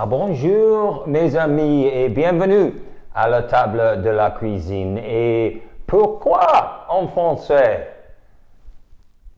Bonjour mes amis et bienvenue à la table de la cuisine. Et pourquoi en français?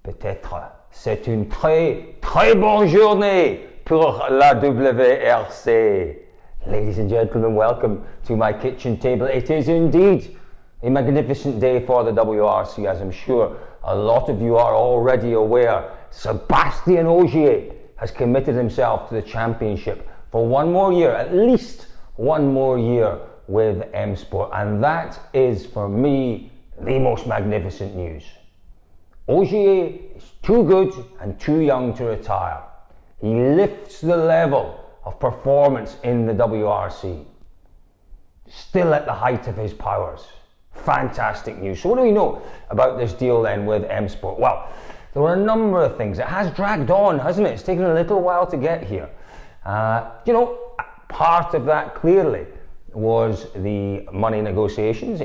Peut-être c'est une très bonne journée pour la WRC. Ladies and gentlemen, welcome to my kitchen table. It is indeed a magnificent day for the WRC, as I'm sure a lot of you are already aware. Sebastien Ogier has committed himself to the championship for one more year, at least one more year with M-Sport, and that is for me the most magnificent news. Ogier is too good and too young to retire. He lifts the level of performance in the WRC, still at the height of his powers. Fantastic news. So what do we know about this deal then with M-Sport? Well, there were a number of things. It has dragged on, hasn't it? It's taken a little while to get here. Part of that clearly was the money negotiations.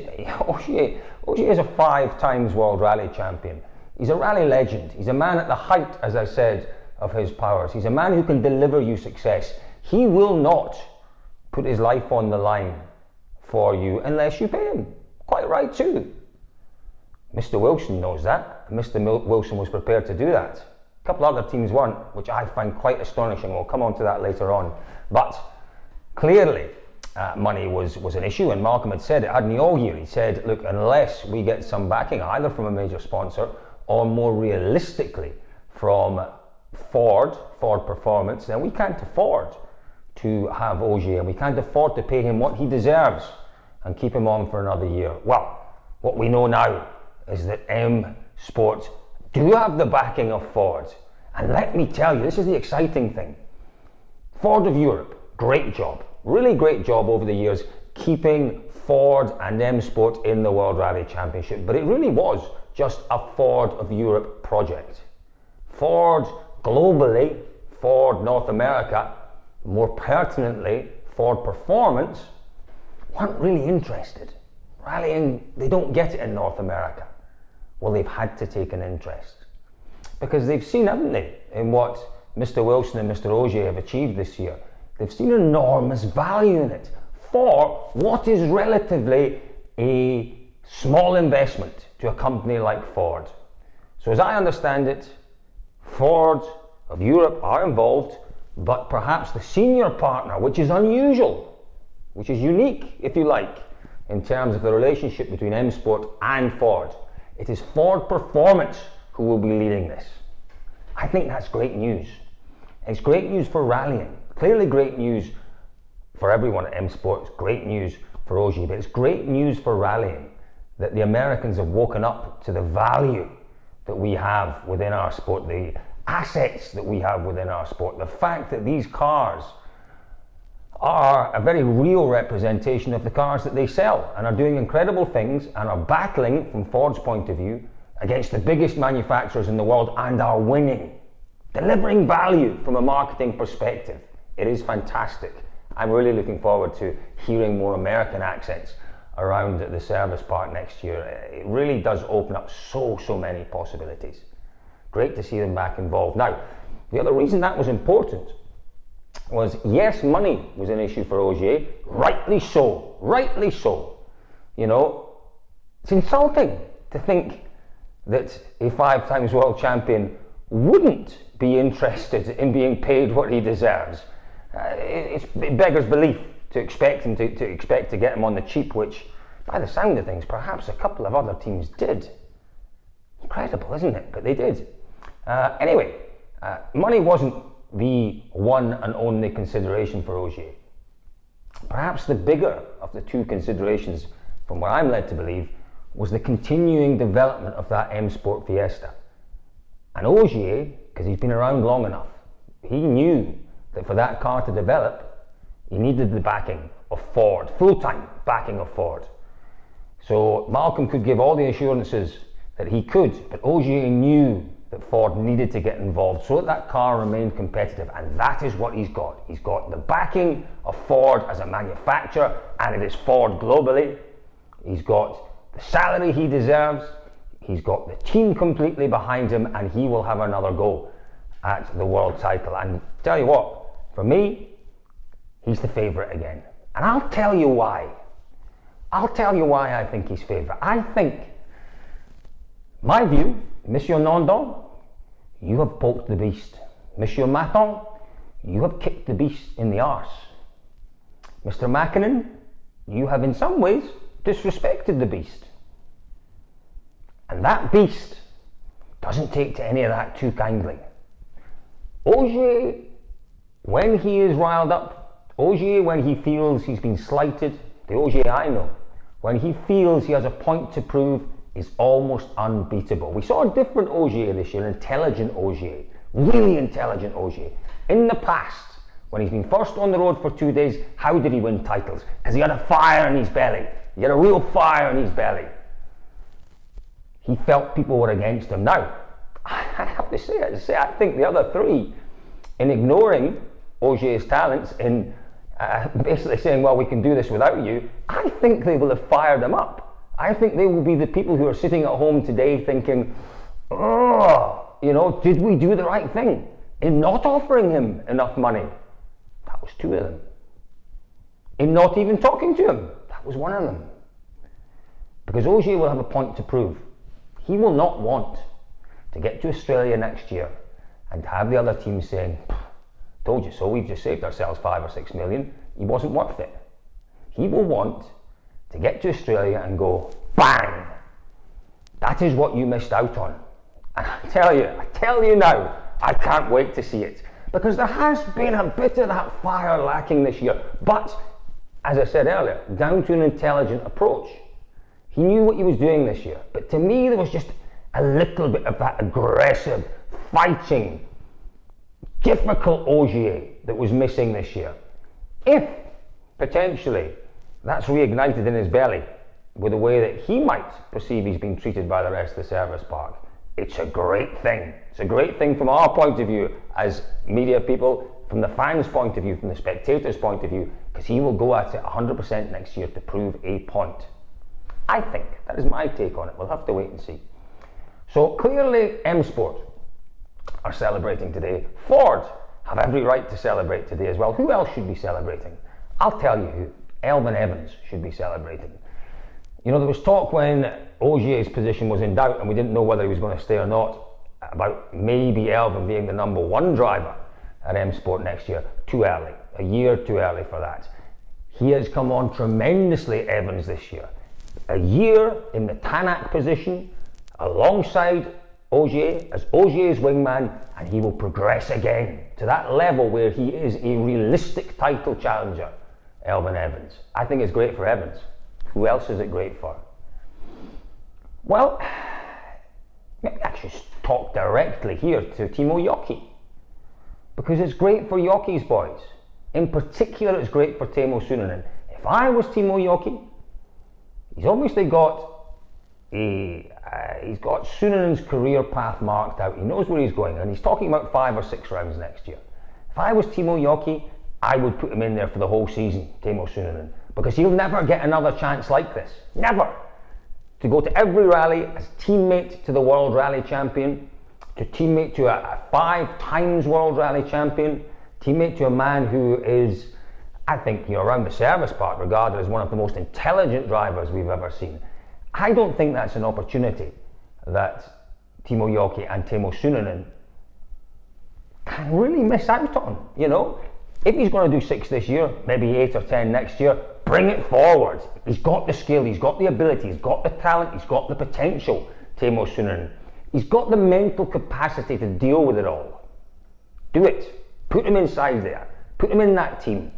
Ogier is a 5 times World Rally champion. He's a rally legend. He's a man at the height, as I said, of his powers. He's a man who can deliver you success. He will not put his life on the line for you unless you pay him. Quite right too. Mr. Wilson knows that. Mr. Wilson was prepared to do that. A couple other teams weren't, which I find quite astonishing. We'll come on to that later on. But clearly, money was an issue, and Malcolm had said it, hadn't he, all year? He said, look, unless we get some backing, either from a major sponsor, or more realistically from Ford Performance, then we can't afford to have Ogier, and we can't afford to pay him what he deserves and keep him on for another year. Well, what we know now is that M-Sport do have the backing of Ford. And let me tell you, this is the exciting thing. Ford of Europe, great job, really great job over the years, keeping Ford and M-Sport in the World Rally Championship. But it really was just a Ford of Europe project. Ford globally, Ford North America, more pertinently, Ford Performance, weren't really interested. Rallying, they don't get it in North America. Well, they've had to take an interest because they've seen, haven't they, in what Mr. Wilson and Mr. Ogier have achieved this year. They've seen enormous value in it for what is relatively a small investment to a company like Ford. So as I understand it, Ford of Europe are involved, but perhaps the senior partner, which is unusual, which is unique, if you like, in terms of the relationship between M-Sport and Ford. It is Ford Performance who will be leading this. I think that's great news. It's great news for rallying. Clearly great news for everyone at M-Sport. It's great news for Ogier, but it's great news for rallying that the Americans have woken up to the value that we have within our sport, the assets that we have within our sport, the fact that these cars are a very real representation of the cars that they sell and are doing incredible things and are battling, from Ford's point of view, against the biggest manufacturers in the world and are winning, delivering value from a marketing perspective. It is fantastic. I'm really looking forward to hearing more American accents around the service park next year. It really does open up so many possibilities. Great to see them back involved. Now, the other reason that was important was, yes, money was an issue for Ogier, rightly so. You know, it's insulting to think that a 5 times world champion wouldn't be interested in being paid what he deserves. It beggars belief to expect him to expect to get him on the cheap, which, by the sound of things, perhaps a couple of other teams did. Incredible, isn't it? But they did. Anyway, money wasn't the one and only consideration for Ogier. Perhaps the bigger of the two considerations, from what I'm led to believe, was the continuing development of that M-Sport Fiesta. And Ogier, because he's been around long enough, he knew that for that car to develop, he needed the backing of Ford, full-time backing of Ford. So Malcolm could give all the assurances that he could, but Ogier knew that Ford needed to get involved so that car remained competitive, and that is what he's got. He's got the backing of Ford as a manufacturer, and it is Ford globally. He's got the salary he deserves, he's got the team completely behind him, and he will have another go at the world title. And tell you what, for me, he's the favourite again. And I'll tell you why. I'll tell you why I think he's favourite. I think, my view, Monsieur Nandon, you have poked the beast. Monsieur Maton, you have kicked the beast in the arse. Mr. Mackinnon, you have in some ways disrespected the beast. And that beast doesn't take to any of that too kindly. Ogier, when he is riled up, Ogier, when he feels he's been slighted, the Ogier I know, when he feels he has a point to prove, is almost unbeatable. We saw a different Ogier this year, an intelligent Ogier, really intelligent Ogier. In the past, when he's been first on the road for 2 days, how did he win titles? Because he had a fire in his belly. He had a real fire in his belly. He felt people were against him. Now, I have to say, I think the other three, in ignoring Ogier's talents, in basically saying, well, we can do this without you, I think they will have fired him up. I think they will be the people who are sitting at home today thinking, oh, did we do the right thing in not offering him enough money? That was two of them. In not even talking to him, that was one of them. Because Ogier will have a point to prove. He will not want to get to Australia next year and have the other team saying, told you so, we've just saved ourselves 5 or 6 million. He wasn't worth it. He will want to get to Australia and go, bang! That is what you missed out on. And I tell you now, I can't wait to see it. Because there has been a bit of that fire lacking this year. But, as I said earlier, down to an intelligent approach. He knew what he was doing this year. But to me, there was just a little bit of that aggressive, fighting, difficult Ogier that was missing this year. If, potentially, that's reignited in his belly with the way that he might perceive he's been treated by the rest of the service park, it's a great thing. It's a great thing from our point of view as media people, from the fans' point of view, from the spectators' point of view, because he will go at it 100% next year to prove a point. I think. That is my take on it. We'll have to wait and see. So clearly M-Sport are celebrating today. Ford have every right to celebrate today as well. Who else should be celebrating? I'll tell you who. Elvin Evans should be celebrating. There was talk when Ogier's position was in doubt and we didn't know whether he was going to stay or not, about maybe Elvin being the number one driver at M-Sport next year. Too early. A year too early for that. He has come on tremendously, Evans, this year. A year in the Tanak position, alongside Ogier, as Ogier's wingman, and he will progress again to that level where he is a realistic title challenger. Elvin Evans. I think it's great for Evans. Who else is it great for? Well, maybe I should talk directly here to Timo Joki. Because it's great for Joki's boys. In particular, it's great for Teemu Sunanen. If I was Timo Joki, he's obviously got he's got Sunanen's career path marked out. He knows where he's going, and he's talking about 5 or 6 rounds next year. If I was Timo Joki, I would put him in there for the whole season, Teemu Sunanen, because he'll never get another chance like this. Never. To go to every rally as teammate to the World Rally Champion, to teammate to a 5 times World Rally Champion, teammate to a man who is, I think, around the service park, regarded as one of the most intelligent drivers we've ever seen. I don't think that's an opportunity that Timo Joki and Teemu Sunanen can really miss out on, If he's going to do 6 this year, maybe 8 or 10 next year, bring it forward. He's got the skill, he's got the ability, he's got the talent, he's got the potential, Teemu Sunanen. He's got the mental capacity to deal with it all. Do it. Put him inside there. Put him in that team.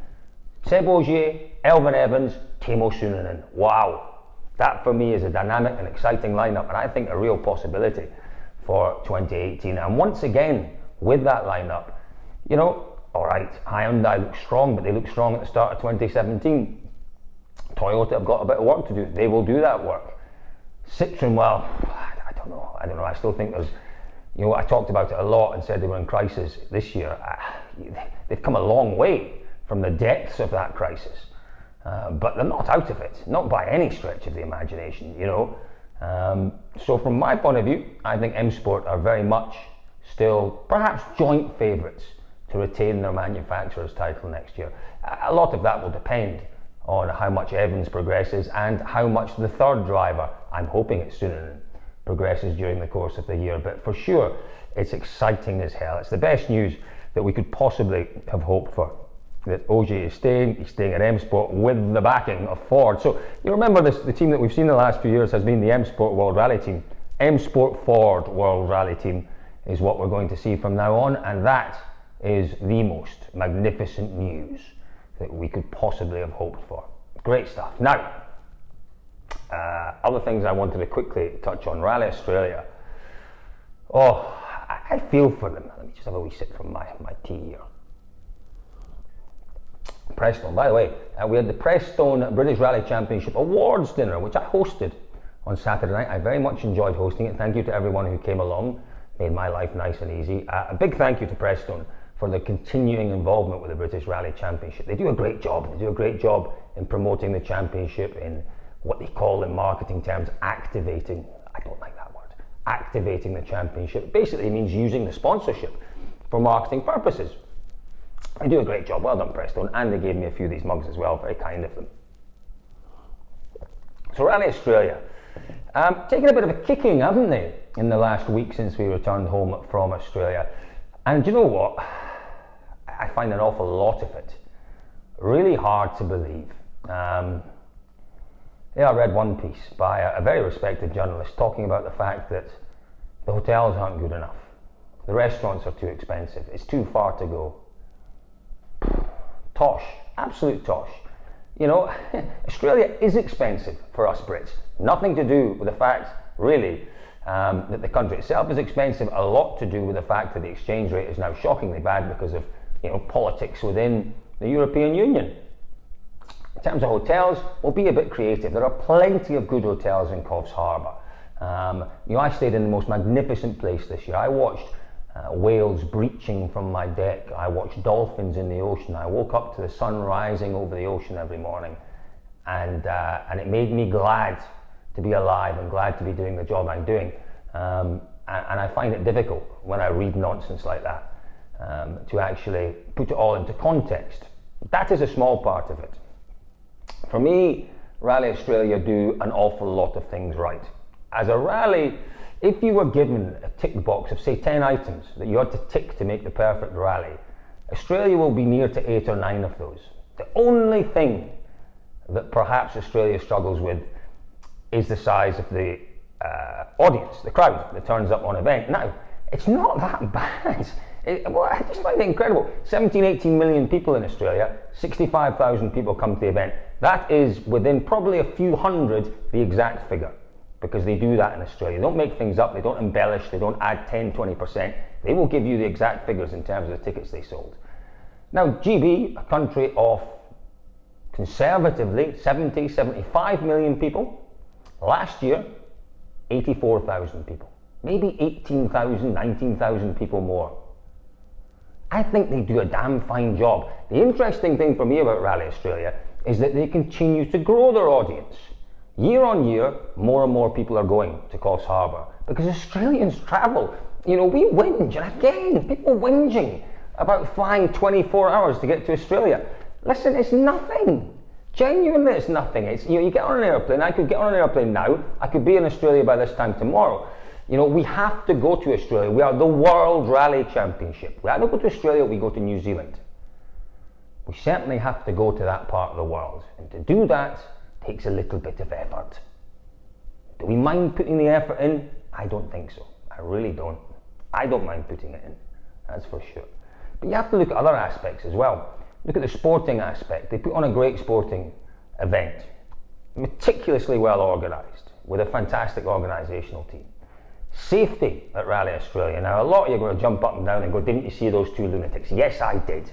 Seb Ogier, Elvin Evans, Teemu Sunanen. Wow. That for me is a dynamic and exciting lineup, and I think a real possibility for 2018. And once again, with that lineup, alright, Hyundai looks strong, but they look strong at the start of 2017. Toyota have got a bit of work to do. They will do that work. Citroen, well, I don't know. I still think there's, I talked about it a lot and said they were in crisis this year. They've come a long way from the depths of that crisis. But they're not out of it, not by any stretch of the imagination, So from my point of view, I think M-Sport are very much still perhaps joint favourites to retain their manufacturer's title next year. A lot of that will depend on how much Evans progresses and how much the third driver, I'm hoping it's soon, progresses during the course of the year. But for sure, it's exciting as hell. It's the best news that we could possibly have hoped for. That Ogier is staying, he's staying at M-Sport with the backing of Ford. So you remember this, the team that we've seen the last few years has been the M-Sport World Rally Team. M-Sport Ford World Rally Team is what we're going to see from now on, and that is the most magnificent news that we could possibly have hoped for. Great stuff. Now, other things I wanted to quickly touch on. Rally Australia. Oh, I feel for them. Let me just have a wee sip from my tea here. Prestone, by the way, we had the Prestone British Rally Championship Awards dinner, which I hosted on Saturday night. I very much enjoyed hosting it. Thank you to everyone who came along, made my life nice and easy. A big thank you to Prestone for their continuing involvement with the British Rally Championship. They do a great job. They do a great job in promoting the championship, in what they call in marketing terms activating. I don't like that word. Activating the championship basically means using the sponsorship for marketing purposes. They do a great job. Well done, Prestone. And they gave me a few of these mugs as well. Very kind of them. So Rally Australia, taking a bit of a kicking, haven't they, in the last week since we returned home from Australia. And do you know what? I find an awful lot of it really hard to believe. I read one piece by a very respected journalist talking about the fact that the hotels aren't good enough. The restaurants are too expensive. It's too far to go. Tosh, absolute tosh. You know, Australia is expensive for us Brits. Nothing to do with the fact, really, that the country itself is expensive. A lot to do with the fact that the exchange rate is now shockingly bad because of, you know, politics within the European Union. In terms of hotels, we'll be a bit creative. There are plenty of good hotels in Coffs Harbour. You know, I stayed in the most magnificent place this year. I watched whales breaching from my deck. I watched dolphins in the ocean. I woke up to the sun rising over the ocean every morning, and it made me glad to be alive and glad to be doing the job I'm doing. And I find it difficult when I read nonsense like that to actually put it all into context. That is a small part of it. For me, Rally Australia do an awful lot of things right. As a rally, if you were given a tick box of, say, 10 items that you had to tick to make the perfect rally, Australia will be near to 8 or 9 of those. The only thing that perhaps Australia struggles with is the size of the audience, the crowd that turns up on an event. Now, it's not that bad. I just find it incredible. 17, 18 million people in Australia, 65,000 people come to the event. That is within probably a few hundred the exact figure, because they do that in Australia. They don't make things up, they don't embellish, they don't add 10, 20%. They will give you the exact figures in terms of the tickets they sold. Now, GB, a country of conservatively 70, 75 million people, last year, 84,000 people. Maybe 18,000, 19,000 people more. I think they do a damn fine job. The interesting thing for me about Rally Australia is that they continue to grow their audience. Year on year, more and more people are going to Coffs Harbour because Australians travel. You know, we whinge, and again, people whinging about flying 24 hours to get to Australia. Listen, it's nothing. Genuinely, it's nothing. It's, you know, you get on an airplane. I could get on an airplane now. I could be in Australia by this time tomorrow. You know, we have to go to Australia. We are the World Rally Championship. We either go to Australia or we go to New Zealand. We certainly have to go to that part of the world. And to do that takes a little bit of effort. Do we mind putting the effort in? I don't think so. I really don't. I don't mind putting it in. That's for sure. But you have to look at other aspects as well. Look at the sporting aspect. They put on a great sporting event. Meticulously well organised, with a fantastic organisational team. Safety at Rally Australia. Now, a lot of you are going to jump up and down and go, didn't you see those two lunatics? Yes, I did.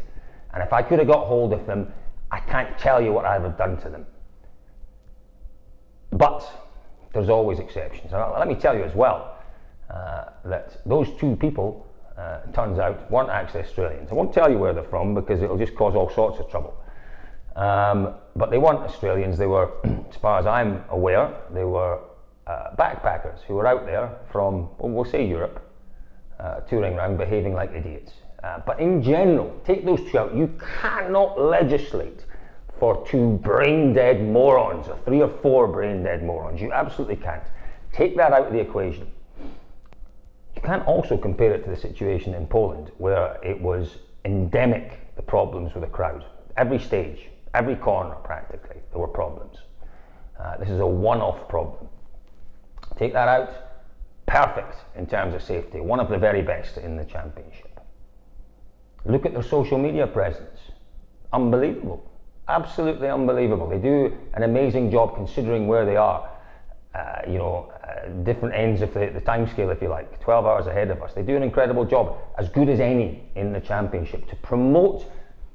And if I could have got hold of them, I can't tell you what I would have done to them. But there's always exceptions. Now, let me tell you as well that those two people, turns out, weren't actually Australians. I won't tell you where they're from because it'll just cause all sorts of trouble. But they weren't Australians. They were, as far as I'm aware, they were backpackers who were out there from, well, we'll say Europe, touring around, behaving like idiots. But in general, take those two out. You cannot legislate for two brain-dead morons, or 3 or 4 brain-dead morons. You absolutely can't. Take that out of the equation. You can't also compare it to the situation in Poland, where it was endemic, the problems with the crowd. Every stage, every corner practically, there were problems. This is a one-off problem. Take that out, perfect in terms of safety, one of the very best in the championship. Look at their social media presence. Unbelievable, absolutely unbelievable. They do an amazing job considering where they are. Different ends of the time scale, if you like, 12 hours ahead of us. They do an incredible job, as good as any in the championship, to promote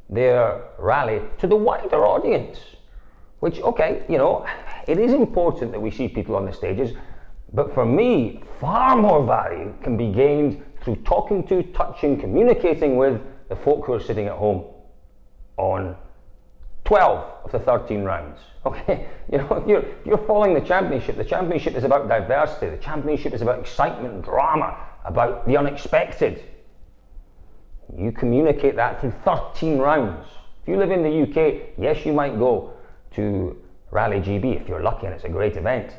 their rally to the wider audience. Which, okay, it is important that we see people on the stages, but for me, far more value can be gained through talking to, touching, communicating with the folk who are sitting at home on 12 of the 13 rounds. Okay, if you're following the championship is about diversity, the championship is about excitement and drama, about the unexpected. You communicate that through 13 rounds. If you live in the UK, yes, you might go to Rally GB if you're lucky and it's a great event,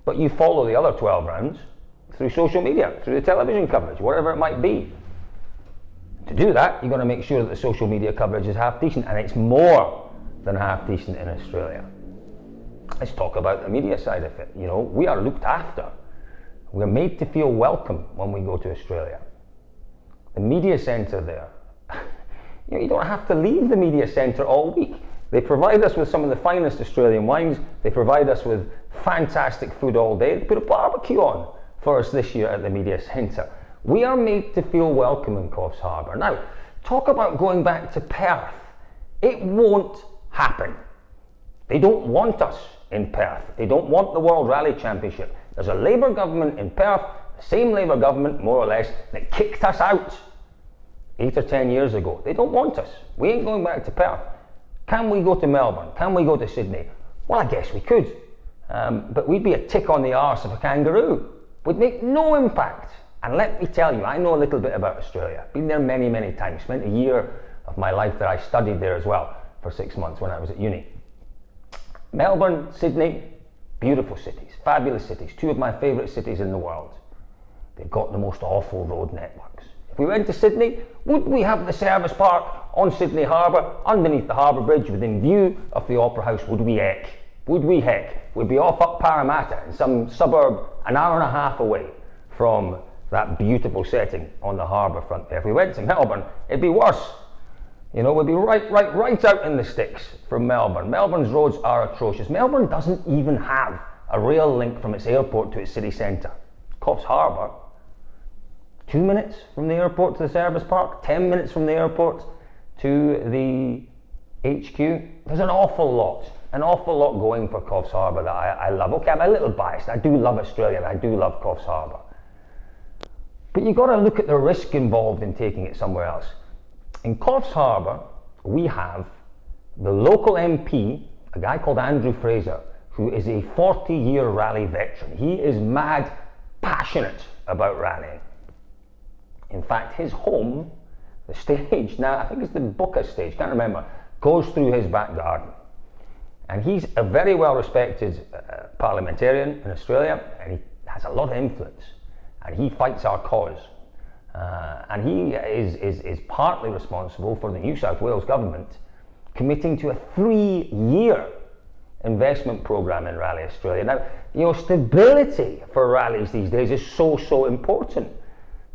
but you follow the other 12 rounds through social media, through the television coverage, whatever it might be. To do that, you've got to make sure that the social media coverage is half decent, and it's more than half decent in Australia. Let's talk about the media side of it. We are looked after. We're made to feel welcome when we go to Australia. The media centre there, you don't have to leave the media centre all week. They provide us with some of the finest Australian wines. They provide us with fantastic food all day. They put a barbecue on for us this year at the media centre. We are made to feel welcome in Coffs Harbour. Now, talk about going back to Perth. It won't happen. They don't want us in Perth. They don't want the World Rally Championship. There's a Labour government in Perth, the same Labour government, more or less, that kicked us out 8 or 10 years ago. They don't want us. We ain't going back to Perth. Can we go to Melbourne? Can we go to Sydney? Well, I guess we could. But we'd be a tick on the arse of a kangaroo. We'd make no impact. And let me tell you, I know a little bit about Australia. Been there many, many times. Spent a year of my life there. I studied there as well for 6 months when I was at uni. Melbourne, Sydney, beautiful cities, fabulous cities. 2 of my favourite cities in the world. They've got the most awful road networks. If we went to Sydney, would we have the service park on Sydney Harbour, underneath the Harbour Bridge, within view of the Opera House? Would we heck? Would we heck? We'd be off up Parramatta in some suburb an hour and a half away from that beautiful setting on the harbour front there. If we went to Melbourne, it'd be worse. We'd be right out in the sticks from Melbourne. Melbourne's roads are atrocious. Melbourne doesn't even have a rail link from its airport to its city centre. Coffs Harbour, 2 minutes from the airport to the service park, 10 minutes from the airport to the HQ. There's an awful lot going for Coffs Harbour that I love. Okay, I'm a little biased. I do love Australia, and I do love Coffs Harbour. But you've got to look at the risk involved in taking it somewhere else. In Coffs Harbour, we have the local MP, a guy called Andrew Fraser, who is a 40-year rally veteran. He is mad passionate about rallying. In fact, his home, the stage, now I think it's the Booker stage, can't remember, goes through his back garden. And he's a very well-respected parliamentarian in Australia, and he has a lot of influence. And he fights our cause. And he is partly responsible for the New South Wales government committing to a 3-year investment programme in Rally Australia. Now, stability for rallies these days is so important.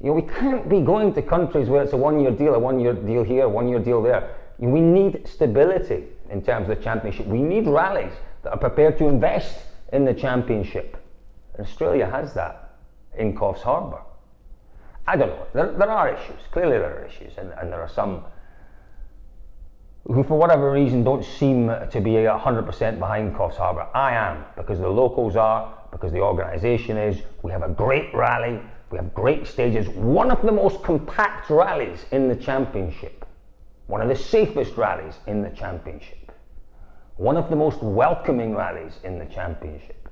We can't be going to countries where it's a 1-year deal, a 1-year deal here, a 1-year deal there. We need stability in terms of the championship. We need rallies that are prepared to invest in the championship. And Australia has that in Coffs Harbour. I don't know, there are issues, clearly there are issues, and there are some who for whatever reason don't seem to be 100% behind Coffs Harbour. I am, because the locals are, because the organisation is. We have a great rally, we have great stages, one of the most compact rallies in the championship, one of the safest rallies in the championship, one of the most welcoming rallies in the championship.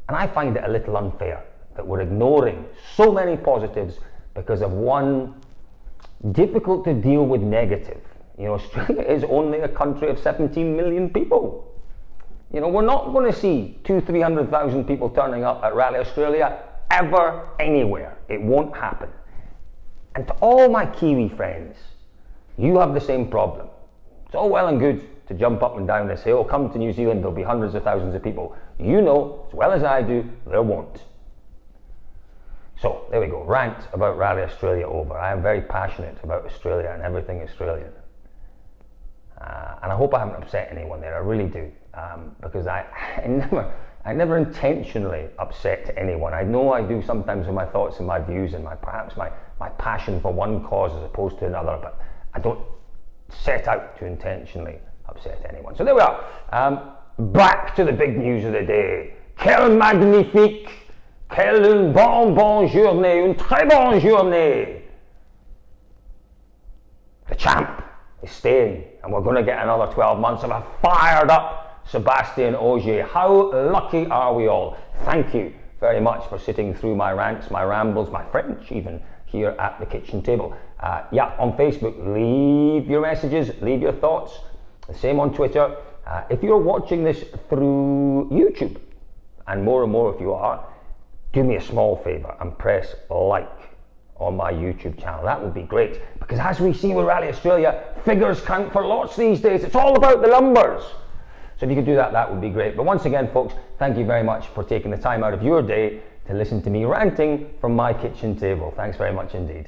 And I find it a little unfair that we're ignoring so many positives because of one difficult to deal with negative. You know, Australia is only a country of 17 million people. You know, we're not going to see 300,000 people turning up at Rally Australia ever, anywhere. It won't happen. And to all my Kiwi friends, you have the same problem. It's all well and good to jump up and down this hill. Come to New Zealand, there'll be hundreds of thousands of people. You know, as well as I do, there won't. So, there we go. Rant about Rally Australia over. I am very passionate about Australia and everything Australian. And I hope I haven't upset anyone there. I really do. Because I never intentionally upset anyone. I know I do sometimes with my thoughts and my views and perhaps my passion for one cause as opposed to another, but I don't set out to intentionally upset anyone. So there we are. Back to the big news of the day. Quelle magnifique, quelle une bonne journée, une très bonne journée. The champ is staying, and we're going to get another 12 months of a fired up Sebastien Ogier. How lucky are we all? Thank you very much for sitting through my rants, my rambles, my French even, here at the kitchen table. On Facebook, leave your messages, leave your thoughts. The same on Twitter. If you're watching this through YouTube, and more if you are, do me a small favour and press like on my YouTube channel. That would be great, because as we see with Rally Australia, figures count for lots these days. It's all about the numbers. So if you could do that, that would be great. But once again, folks, thank you very much for taking the time out of your day to listen to me ranting from my kitchen table. Thanks very much indeed.